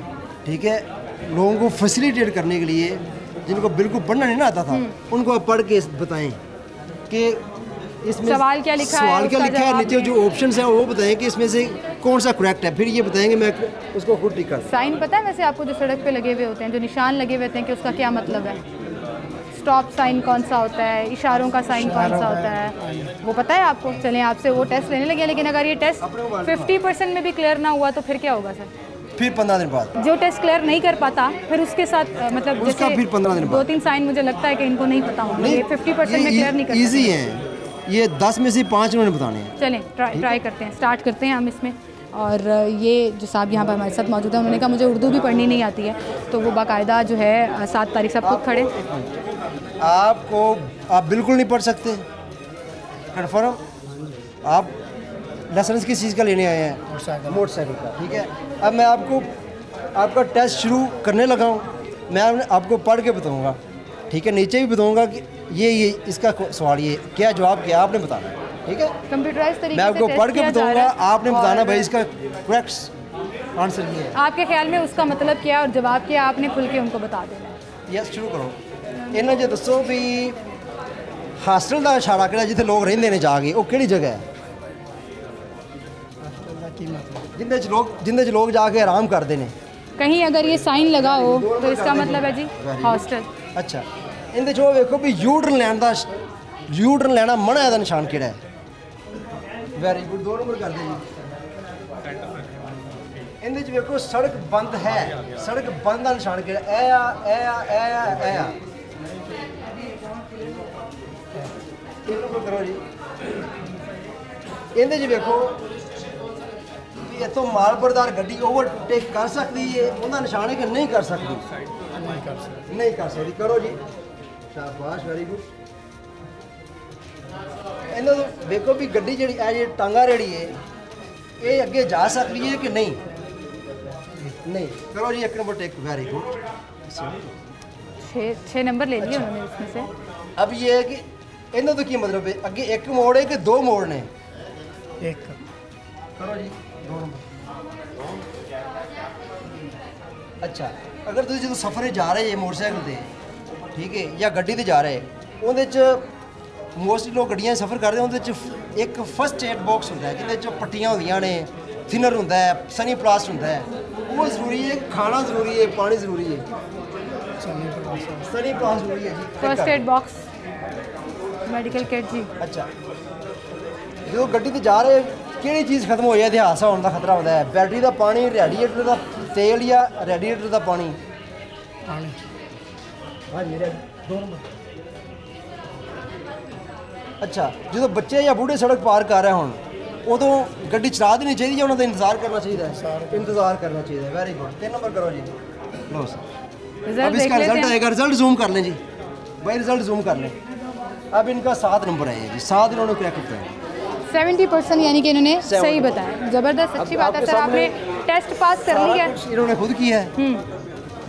ठीक है, लोगों को फैसिलिटेट करने के लिए जिनको बिल्कुल पढ़ना नहीं ना आता था, उनको आप पढ़ के बताएं कि इसमें सवाल क्या लिखा है, सवाल क्या उसका लिखा है, जवाब नीचे जो ऑप्शंस हैं वो बताएं कि इसमें से कौन सा करेक्ट है, फिर ये बताएंगे, मैं उसको खुद टिक कर। साइन पता है वैसे आपको जो सड़क पे लगे हुए होते हैं, जो निशान लगे हुए होते हैं, कि उसका क्या मतलब है? स्टॉप साइन कौन सा होता है, इशारों का साइन कौन सा होता है, वो पता है आपको? चलें आपसे वो टेस्ट लेने लगे, लेकिन अगर ये टेस्ट 50% में भी क्लियर ना हुआ तो फिर क्या होगा सर? फिर 15 दिन बाद जो टेस्ट क्लियर नहीं कर पाता फिर उसके साथ मतलब उसका फिर 15 दिन बाद 2-3 साइन मुझे लगता है कि इनको नहीं पता होंगे, ये 50% में क्लियर नहीं कर ईजी है, ये 10 में से 5 उन्होंने बताने हैं। चलें ट्राई करते हैं, स्टार्ट करते हैं हम इसमें। और ये जो साहब यहाँ पर हमारे साथ मौजूद है, उन्होंने कहा मुझे उर्दू भी पढ़नी नहीं आती है, तो वो बाकायदा जो है 7 तारीख से खुद खड़े। आप बिल्कुल नहीं पढ़ सकते, कन्फर्म? आप लाइसेंस किस चीज़ का लेने आए हैं? मोटरसाइकिल का, ठीक है। अब मैं आपका टेस्ट शुरू करने लगा हूँ, मैं आपको पढ़ के बताऊँगा, ठीक है, नीचे भी बताऊँगा कि ये इसका सवाल ये क्या जवाब क्या आपने बताना है, ठीक है। कंप्यूटराइज तरीके मैं आपको से पढ़ के बताऊँगा, आपने बताना भाई इसका करेक्ट आंसर ये है। आपके ख्याल में उसका मतलब क्या और जवाब क्या, आपने खुल के उनको बता देना है। यस, शुरू करो। इन्हें जो दसो भी हास्टल का इशारा किहड़ा जिथे लोग रहिंदे ने जाके, वो किहड़ी जगह है जिंदे च लोग जाके आराम करते हैं? कहीं अगर ये साइन लगा हो तो इसका मतलब है जी हॉस्टल। अच्छा, इनदे जो देखो भी यूटर्न लेना मना है, निशान किहड़ा है? वेरी गुड, 2 नंबर कर दे जी। इनदे च देखो सड़क बंद है, सड़क बंद का निशान किहड़ा? ए करो जी। इनदे च देखो इतों मालबरदार गड्डी ओवरटेक कर सकती है, उनका निशान है कि नहीं कर सकती? नहीं कर सकती। करो जी, शाबाश, वेरी गुड। इन्हों देखो भी गड्डी जी टांगा रेड़ी है, ये अगे जा सकती है कि नहीं? नहीं। करो जी, 1 नंबर टेक, वेरी गुड। 6 नंबर ले लिए उन्होंने इसमें से। अब ये है कि इन्हों तो क्या मतलब है, अगे 1 मोड़ है कि 2 मोड़ ने? 1। करो जी, 2 नंबर। अच्छा, अगर तुम जो सफर जा रहे हैं मोटरसाइकिल से, ठीक है, या गड्डी से जा रहे हैं, उन्हें मोस्टली लोग गड्डियां सफ़र करते हैं, उन्हें एक फर्स्ट एड बॉक्स होता है जिसमें पट्टियां होंदियां ने, थिनर होता है, सनी प्लास्ट होता है, वो ज़रूरी है, खाना ज़रूरी है, पानी ज़रूरी है, सनी प्लास्ट ज़रूरी है जी। First aid box, medical kit जी। अच्छा, जो गड्डी से जा रहे किहड़ी चीज़ खत्म हो जाए तो हादसा होने का खतरा होता है? बैटरी का पानी, रेडिएटर का तेल या रेडिएटर का पानी? हाँ जी, 2 नंबर। अच्छा, जो बच्चे या बूढ़े सड़क पार कर रहे हों उदों गड्डी चला देनी चाहिए या उन्होंने इंतजार करना चाहिए? इंतजार करना चाहिए, वेरी गुड। 3 नंबर करो जी। लो सर, अब इसका रिजल्ट आएगा, रिजल्ट जूम कर लें जी भाई, रिजल्ट जूम कर लें। अब इनका 7 नंबर है जी, 7 इन्होंने क्रैक किया है, 70% यानी कि इन्होंने सही बताया। ज़बरदस्त, अच्छी बात है सर, आपने टेस्ट पास कर लिया। इन्होंने खुद किया है,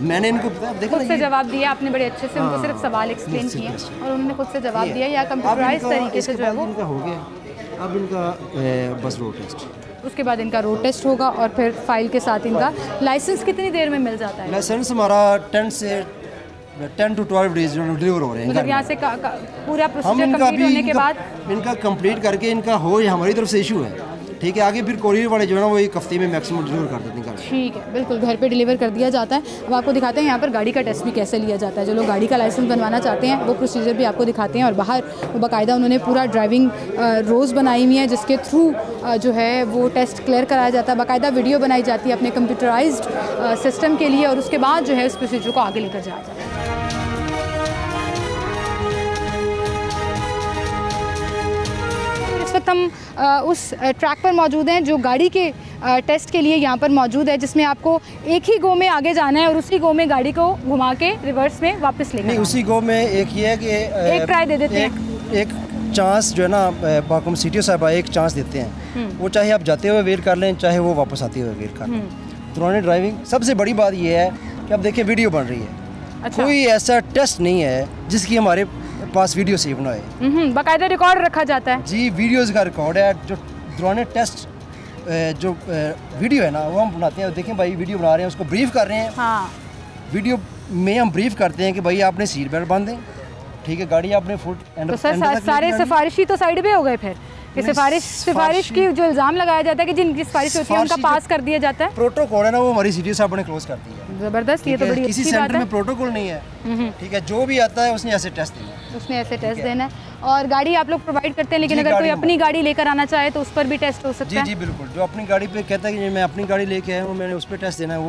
मैंने इनको बताया, देखो खुद से जवाब दिया आपने बड़े अच्छे से, उनको सिर्फ सवाल एक्सप्लेन किए और उन्होंने खुद से जवाब दिया, या कंप्यूटराइज तरीके से जो है वो हो गया। अब इनका बस रोड टेस्ट, उसके बाद इनका रोड टेस्ट होगा और फिर फाइल के साथ इनका लाइसेंस कितनी देर में मिल जाता है? लाइसेंस हमारा 10 to 12 डेज डिलीवर हो रहे हैं। मतलब यहाँ से पूरा प्रोसीजर कंप्लीट होने के बाद इनका कंप्लीट करके इनका हो, हमारी तरफ से इशू है, ठीक है। आगे फिर कोरियर वाले जो है ना वो 1 हफ्ते में मैक्सिमम डिलीवर कर देते हैं। ठीक है, बिल्कुल घर पे डिलीवर कर दिया जाता है। अब आपको दिखाते हैं यहाँ पर गाड़ी का टेस्ट भी कैसे लिया जाता है। जो लोग गाड़ी का लाइसेंस बनवाना चाहते हैं वो प्रोसीजर भी आपको दिखाते हैं, और बाहर वो बाकायदा उन्होंने पूरा ड्राइविंग रोज़ बनाई हुई है जिसके थ्रू जो है वो टेस्ट क्लियर कराया जाता है। बाकायदा वीडियो बनाई जाती है अपने कंप्यूटराइज्ड सिस्टम के लिए, और उसके बाद जो है उस प्रोसीजर को आगे लेकर जाया जाता है। इस वक्त हम उस ट्रैक पर मौजूद हैं जो गाड़ी के टेस्ट के लिए यहाँ पर मौजूद है, जिसमें आपको एक ही गो में आगे जाना है और उसी गो में गाड़ी को घुमा के रिवर्स में वापस लेना है। उसी गो में एक ये है कि एक ट्राई दे देते हैं, एक चांस जो है ना पाकुम सिटी साहब एक चांस देते हैं, वो चाहे आप जाते हुए वेट कर लें, चाहे वो वापस आते हुए वेट कर लें। पुरानी ड्राइविंग सबसे बड़ी बात ये है कि आप देखें वीडियो बन रही है। अच्छा। कोई ऐसा टेस्ट नहीं है जिसकी हमारे पास वीडियो सेव ना है, बाकायदा रिकॉर्ड रखा जाता है जी, वीडियोज़ का रिकॉर्ड है। जो पुराने टेस्ट जो वीडियो है ना वो हम बनाते हैं, देखें भाई वीडियो बना रहे हैं, उसको ब्रीफ कर रहे हैं। हाँ। वीडियो में हम ब्रीफ करते हैं कि भाई आपने सीट बेल्ट बांध दें, ठीक है, गाड़ी आपने फुट तो सर सारे सिफारिशी तो साइड पे हो गए फिर कि सिफारिश की जो इल्ज़ाम लगाया जाता है कि जिनकी सिफारिश होती है उनका पास कर दिया जाता है। प्रोटोकॉल है ना, वो हमारी सिटी साहब ने क्लोज कर दी है। ज़बरदस्त, ये तो बड़ी किसी अच्छी बात सेंटर है। में प्रोटोकॉल नहीं है, ठीक है, जो भी आता है उसने ऐसे टेस्ट देना है, उसने ऐसे टेस्ट देना है। और गाड़ी आप लोग प्रोवाइड करते हैं, लेकिन अगर कोई अपनी गाड़ी लेकर आना चाहे तो उस पर भी टेस्ट हो सकता है? जी बिल्कुल, जो अपनी गाड़ी पे कहता है कि मैं अपनी गाड़ी लेके आया हूँ, मैंने उस पर टेस्ट देना है,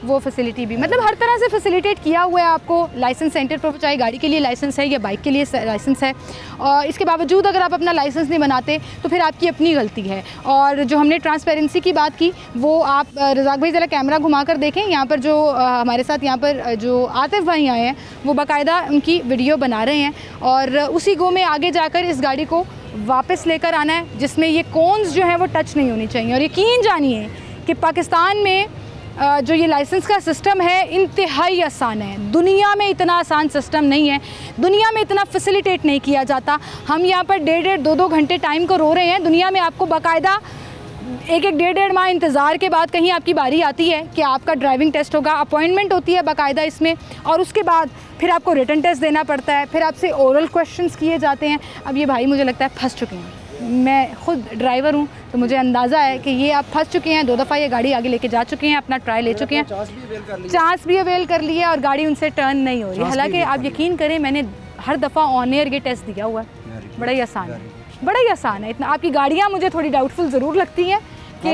वो फैसिलिटी भी मतलब हर तरह से फैसिलिटेट किया हुआ है आपको लाइसेंस सेंटर पर, चाहे गाड़ी के लिए लाइसेंस है या बाइक के लिए लाइसेंस है। और इसके बावजूद अगर आप अपना लाइसेंस नहीं बनाते तो फिर आपकी अपनी गलती है। और जो हमने ट्रांसपेरेंसी की बात की, वो आप रज़ाक भाई ज़रा कैमरा घुमा कर देखें, यहाँ पर जो हमारे साथ यहाँ पर जो आतिफ भाई आए हैं वो बाकायदा उनकी वीडियो बना रहे हैं और उसी गो में आगे जाकर इस गाड़ी को वापस लेकर आना है जिसमें ये कोन्स जो हैं वो टच नहीं होनी चाहिए। और यकीन जानिए कि पाकिस्तान में जो ये लाइसेंस का सिस्टम है इंतहाई आसान है। दुनिया में इतना आसान सिस्टम नहीं है, दुनिया में इतना फैसिलिटेट नहीं किया जाता। हम यहाँ पर 1.5-2 घंटे टाइम को रो रहे हैं, दुनिया में आपको बाकायदा 1-1.5 माह इंतज़ार के बाद कहीं आपकी बारी आती है कि आपका ड्राइविंग टेस्ट होगा, अपॉइंटमेंट होती है बाकायदा इसमें, और उसके बाद फिर आपको रिटन टेस्ट देना पड़ता है, फिर आपसे ओरल क्वेश्चंस किए जाते हैं। अब ये भाई मुझे लगता है फंस चुके हैं, मैं खुद ड्राइवर हूँ तो मुझे अंदाज़ा है कि ये आप फंस चुके हैं। 2 दफ़ा ये गाड़ी आगे लेके जा चुके हैं, अपना ट्रायल ले चुके हैं, चांस भी अवेल कर लिया और गाड़ी उनसे टर्न नहीं हो रही। हालांकि आप यकीन करें मैंने हर दफ़ा ऑन एयर ये टेस्ट दिया हुआ है, बड़ा ही आसान है, बड़ा ही आसान है। इतना आपकी गाड़ियाँ मुझे थोड़ी डाउटफुल ज़रूर लगती हैं कि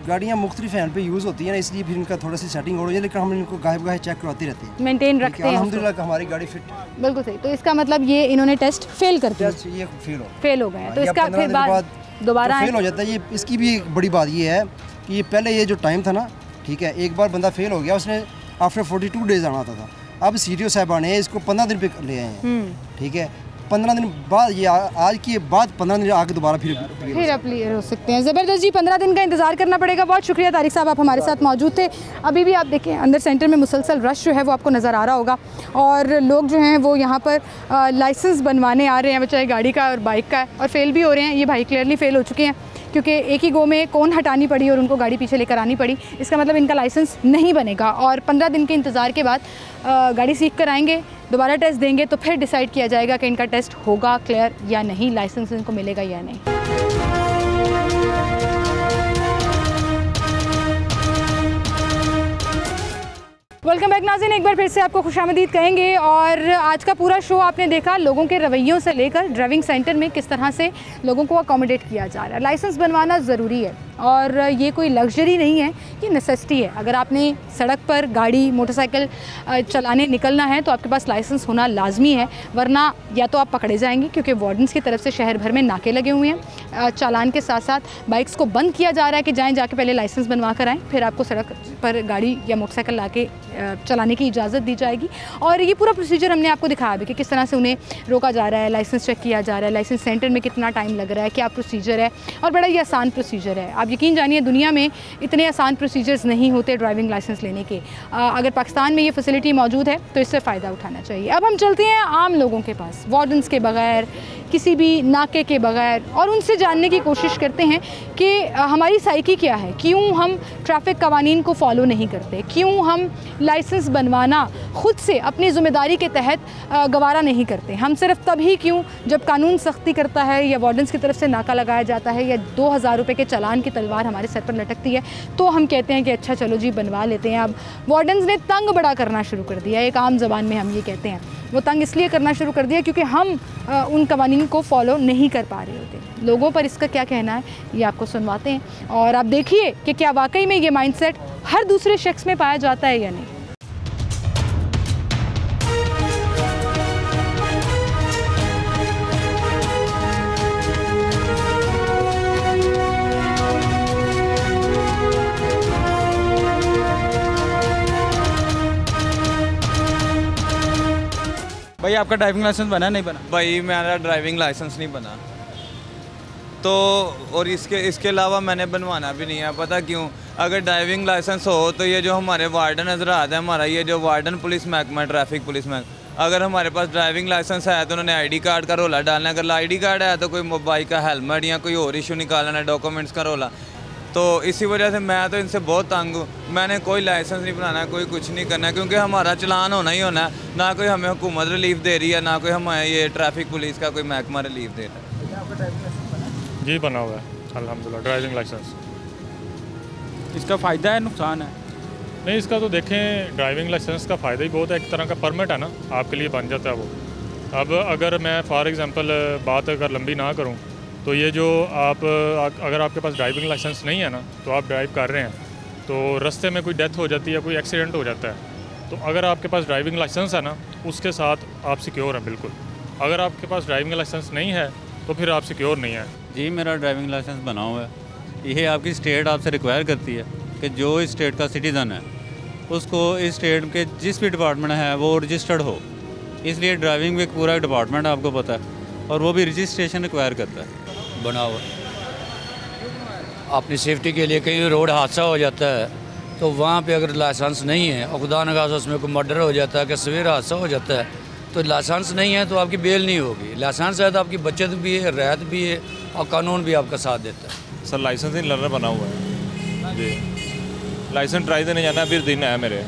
गाड़ियाँ मुख्तलिफ हैंड पे यूज़ होती है ना, इसलिए फिर इनका थोड़ा सी सेटिंग हो रही है, लेकिन हम इनको गाहे चेक करवाते रहते हैं, मेंटेन रखते हैं, अल्हम्दुलिल्लाह हमारी गाड़ी फिट। बिल्कुल सही। तो इसका मतलब ये इन्होंने टेस्ट फेल कर दिया, ये फेल हो गए, तो इसका फिर बाद दोबारा फेल हो जाता है। ये इसकी भी एक बड़ी बात ये है कि ये पहले ये जो टाइम था ना, ठीक है, एक बार बंदा फेल हो गया, उसने आफ्टर 42 डेज आना होता था। अब सीटीओ साहब ने इसको 15 दिन पे ले आए हैं, ठीक है, 15 दिन बाद, ये आज के बाद 15 दिन आगे दोबारा फिर अपील हो सकते हैं। ज़बरदस्त जी, 15 दिन का इंतज़ार करना पड़ेगा। बहुत शुक्रिया तारिक साहब, आप हमारे साथ मौजूद थे। अभी भी आप देखें अंदर सेंटर में मुसलसल रश जो है वो आपको नज़र आ रहा होगा और लोग जो हैं वो यहाँ पर लाइसेंस बनवाने आ रहे हैं, चाहे गाड़ी का और बाइक का है, और फेल भी हो रहे हैं। ये भाई क्लियरली फेल हो चुके हैं क्योंकि एक ही गो में कौन हटानी पड़ी और उनको गाड़ी पीछे लेकर आनी पड़ी। इसका मतलब इनका लाइसेंस नहीं बनेगा और 15 दिन के इंतज़ार के बाद गाड़ी सीख कर आएंगे, दोबारा टेस्ट देंगे, तो फिर डिसाइड किया जाएगा कि इनका टेस्ट होगा क्लियर या नहीं, लाइसेंस इनको मिलेगा या नहीं। वेलकम बैक नाज़रीन, एक बार फिर से आपको खुशामदीद कहेंगे। और आज का पूरा शो आपने देखा, लोगों के रवैयों से लेकर ड्राइविंग सेंटर में किस तरह से लोगों को अकोमोडेट किया जा रहा है। लाइसेंस बनवाना ज़रूरी है और ये कोई लग्जरी नहीं है, ये नेसेसिटी है। अगर आपने सड़क पर गाड़ी मोटरसाइकिल चलाने निकलना है तो आपके पास लाइसेंस होना लाजमी है, वरना या तो आप पकड़े जाएंगे क्योंकि वार्डन्स की तरफ से शहर भर में नाके लगे हुए हैं। चालान के साथ साथ बाइक्स को बंद किया जा रहा है कि जाके पहले लाइसेंस बनवा कर आएँ, फिर आपको सड़क पर गाड़ी या मोटरसाइकिल ला के चलाने की इजाज़त दी जाएगी। और ये पूरा प्रोसीजर हमने आपको दिखाया भी कि किस तरह से उन्हें रोका जा रहा है, लाइसेंस चेक किया जा रहा है, लाइसेंस सेंटर में कितना टाइम लग रहा है, क्या प्रोसीजर है, और बड़ा ही आसान प्रोसीजर है। आप यकीन जानिए दुनिया में इतने आसान प्रोसीजर्स नहीं होते ड्राइविंग लाइसेंस लेने के। अगर पाकिस्तान में ये फैसिलिटी मौजूद है तो इससे फ़ायदा उठाना चाहिए। अब हम चलते हैं आम लोगों के पास, वार्डन्स के बगैर, किसी भी नाके के बगैर, और उनसे जानने की कोशिश करते हैं कि हमारी साइकी क्या है, क्यों हम ट्रैफिक कवानीन को फॉलो नहीं करते, क्यों हम लाइसेंस बनवाना खुद से अपनी ज़िम्मेदारी के तहत गवारा नहीं करते। हम सिर्फ तभी क्यों जब कानून सख्ती करता है या वार्डन्स की तरफ से नाका लगाया जाता है या 2000 रुपये के चालान की तलवार हमारे सर पर लटकती है तो हम कहते हैं कि अच्छा चलो जी बनवा लेते हैं। अब वार्डन्स ने तंग बड़ा करना शुरू कर दिया, एक आम ज़बान में हम ये कहते हैं। वो तंग इसलिए करना शुरू कर दिया क्योंकि हम उन कवानीन को फॉलो नहीं कर पा रहे होते। लोगों पर इसका क्या कहना है ये आपको सुनवाते हैं और आप देखिए कि क्या वाकई में ये माइंडसेट हर दूसरे शख्स में पाया जाता है या नहीं। भाई आपका ड्राइविंग लाइसेंस बना नहीं बना? भाई मेरा ड्राइविंग लाइसेंस नहीं बना तो, और इसके अलावा मैंने बनवाना भी नहीं है। पता क्यों? अगर ड्राइविंग लाइसेंस हो तो ये जो हमारे वार्डन नजर आता है, हमारा ये जो वार्डन पुलिस महकमा, ट्रैफिक पुलिस महकमा, अगर हमारे पास ड्राइविंग लाइसेंस है तो उन्होंने आईडी कार्ड का रोला डालना। अगर आईडी कार्ड है तो कोई बाइक का हेलमेट या कोई और इशू निकालना है, डॉक्यूमेंट्स का रोला। तो इसी वजह से मैं तो इनसे बहुत तंग हूँ। मैंने कोई लाइसेंस नहीं बनाना, कोई कुछ नहीं करना, क्योंकि हमारा चलान होना ही होना है। ना कोई हमें हुकूमत रिलीफ दे रही है, ना कोई हमें ये ट्रैफिक पुलिस का कोई महकमा रिलीफ दे रहा है। जी बना हुआ है अल्हम्दुलिल्लाह ड्राइविंग लाइसेंस। इसका फ़ायदा है नुकसान है? नहीं, इसका तो देखें ड्राइविंग लाइसेंस का फ़ायदा ही बहुत है, एक तरह का परमिट है ना, आपके लिए बन जाता है वो। अब अगर मैं फॉर एग्ज़ाम्पल बात अगर लंबी ना करूं, तो ये जो अगर आपके पास ड्राइविंग लाइसेंस नहीं है ना, तो आप ड्राइव कर रहे हैं तो रास्ते में कोई डेथ हो जाती है, कोई एक्सीडेंट हो जाता है, तो अगर आपके पास ड्राइविंग लाइसेंस है ना, उसके साथ आप सिक्योर हैं बिल्कुल। अगर आपके पास ड्राइविंग लाइसेंस नहीं है तो फिर आप सिक्योर नहीं है। जी मेरा ड्राइविंग लाइसेंस बना हुआ है। यह आपकी स्टेट आपसे रिक्वायर करती है कि जो इस स्टेट का सिटीज़न है उसको इस स्टेट के जिस भी डिपार्टमेंट है वो रजिस्टर्ड हो, इसलिए ड्राइविंग में एक पूरा डिपार्टमेंट आपको पता है, और वो भी रजिस्ट्रेशन रिक्वायर करता है। बना हुआ अपनी सेफ्टी के लिए, कहीं रोड हादसा हो जाता है तो वहाँ पे अगर लाइसेंस नहीं है और खुदा न खास्ता उसमें कोई मर्डर हो जाता है कि सवेरा हादसा हो जाता है, तो लाइसेंस नहीं है तो आपकी बेल नहीं होगी। लाइसेंस है तो आपकी बचत भी है, राहत भी है और कानून भी आपका साथ देता है। सर लाइसेंस ही लर्नर बना हुआ है जी। लाइसेंस ट्राई देने जाना है, फिर दिन है मेरे,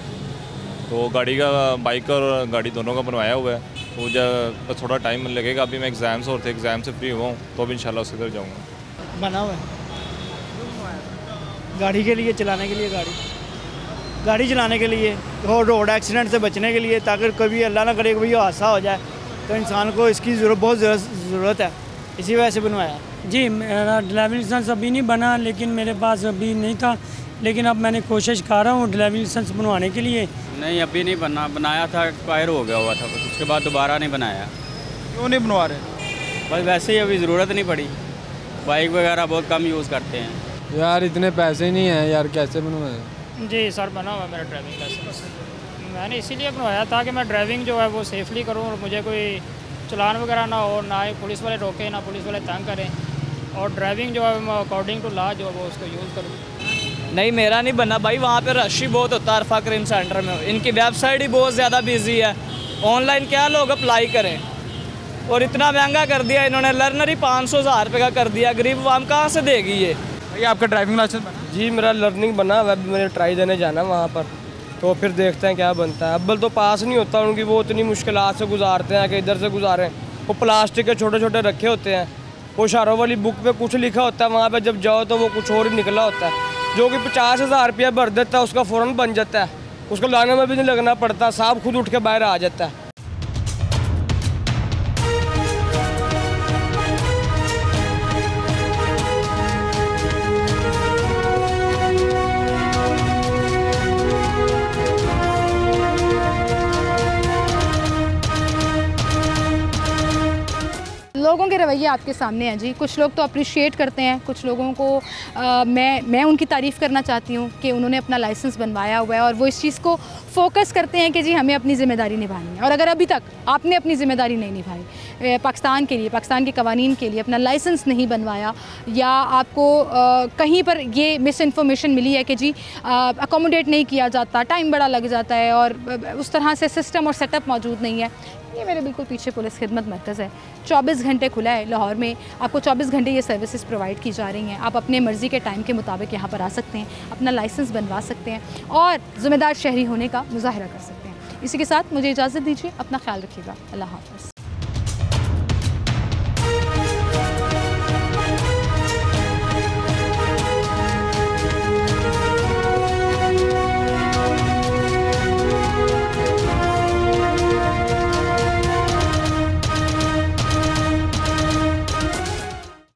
तो गाड़ी का बाइक और गाड़ी दोनों का बनवाया हुआ है। तो जब थोड़ा टाइम लगेगा, अभी मैं एग्ज़ाम्स और थे, एग्ज़ाम से फ्री हुआ हूँ तो अब इंशाल्लाह उसकी तरफ जाऊँगा। बना हुआ है गाड़ी के लिए, चलाने के लिए, गाड़ी चलाने के लिए और रोड एक्सीडेंट से बचने के लिए, ताकि कभी अल्लाह ना करे कभी हादसा हो जाए तो इंसान को इसकी बहुत ज़रूरत है, इसी वजह से बनवाया। जी मेरा ड्राइविंग लाइसेंस अभी नहीं बना, लेकिन मेरे पास अभी नहीं था, लेकिन अब मैंने कोशिश कर रहा हूँ ड्राइविंग लाइसेंस बनवाने के लिए। नहीं अभी नहीं बनाया था, एक्सपायर हो गया हुआ था, उसके बाद दोबारा नहीं बनाया। क्यों नहीं बनवा रहे? बस वैसे ही अभी ज़रूरत नहीं पड़ी, बाइक वगैरह बहुत कम यूज़ करते हैं। यार इतने पैसे ही नहीं हैं यार, कैसे बनवाएं? जी सर बना हुआ मेरा ड्राइविंग लाइसेंस। मैंने इसीलिए बनवाया था कि मैं ड्राइविंग जो है वो सेफली करूँ और मुझे कोई चलान वगैरह ना हो, ना ही पुलिस वाले रोकें, ना पुलिस वाले तंग करें, और ड्राइविंग जो है मैं अकॉर्डिंग टू लॉ जो है वो उसको यूज़ करूँ। नहीं मेरा नहीं बना भाई, वहाँ पे रश ही बहुत होता है अरफा क्राइम सेंटर में। इनकी वेबसाइट ही बहुत ज़्यादा बिजी है, ऑनलाइन क्या लोग अप्लाई करें, और इतना महंगा कर दिया इन्होंने। लर्नर ही 500,000 रुपये का कर दिया, गरीब आवाम कहाँ से देगी ये। भाई आपका ड्राइविंग लाइसेंस बना? जी मेरा लर्निंग बना, वह मैंने ट्राई देने जाना वहाँ पर, तो फिर देखते हैं क्या बनता है। अव्वल तो पास नहीं होता उनकी, वो इतनी मुश्किलात से गुजारते हैं कि इधर से गुजारें। वो प्लास्टिक के छोटे छोटे रखे होते हैं, वो इशारों वाली बुक पे कुछ लिखा होता है, वहाँ पे जब जाओ तो वो कुछ और ही निकला होता है। जो कि 50,000 रुपया भर देता है उसका फ़ौरन बन जाता है, उसको लाने में भी नहीं लगना पड़ता, साहब खुद उठ के बाहर आ जाता है। लोगों के रवैये आपके सामने हैं जी। कुछ लोग तो अप्रिशिएट करते हैं, कुछ लोगों को मैं उनकी तारीफ़ करना चाहती हूँ कि उन्होंने अपना लाइसेंस बनवाया हुआ है और वो इस चीज़ को फोकस करते हैं कि जी हमें अपनी ज़िम्मेदारी निभानी है। और अगर अभी तक आपने अपनी ज़िम्मेदारी नहीं निभाई, पाकिस्तान के लिए, पाकिस्तान के कवानीन के लिए अपना लाइसेंस नहीं बनवाया, या आपको कहीं पर ये मिस इन्फॉर्मेशन मिली है कि जी अकोमोडेट नहीं किया जाता, टाइम बड़ा लग जाता है और उस तरह से सिस्टम और सेटअप मौजूद नहीं है, ये मेरे बिल्कुल पीछे पुलिस खिदमत मरकज़ है, 24 घंटे खुला है लाहौर में। आपको 24 घंटे ये सर्विसेज प्रोवाइड की जा रही हैं। आप अपने मर्ज़ी के टाइम के मुताबिक यहाँ पर आ सकते हैं, अपना लाइसेंस बनवा सकते हैं और ज़िम्मेदार शहरी होने का मुज़ाहरा कर सकते हैं। इसी के साथ मुझे इजाज़त दीजिए, अपना ख्याल रखिएगा, अल्लाह हाफ़िज़।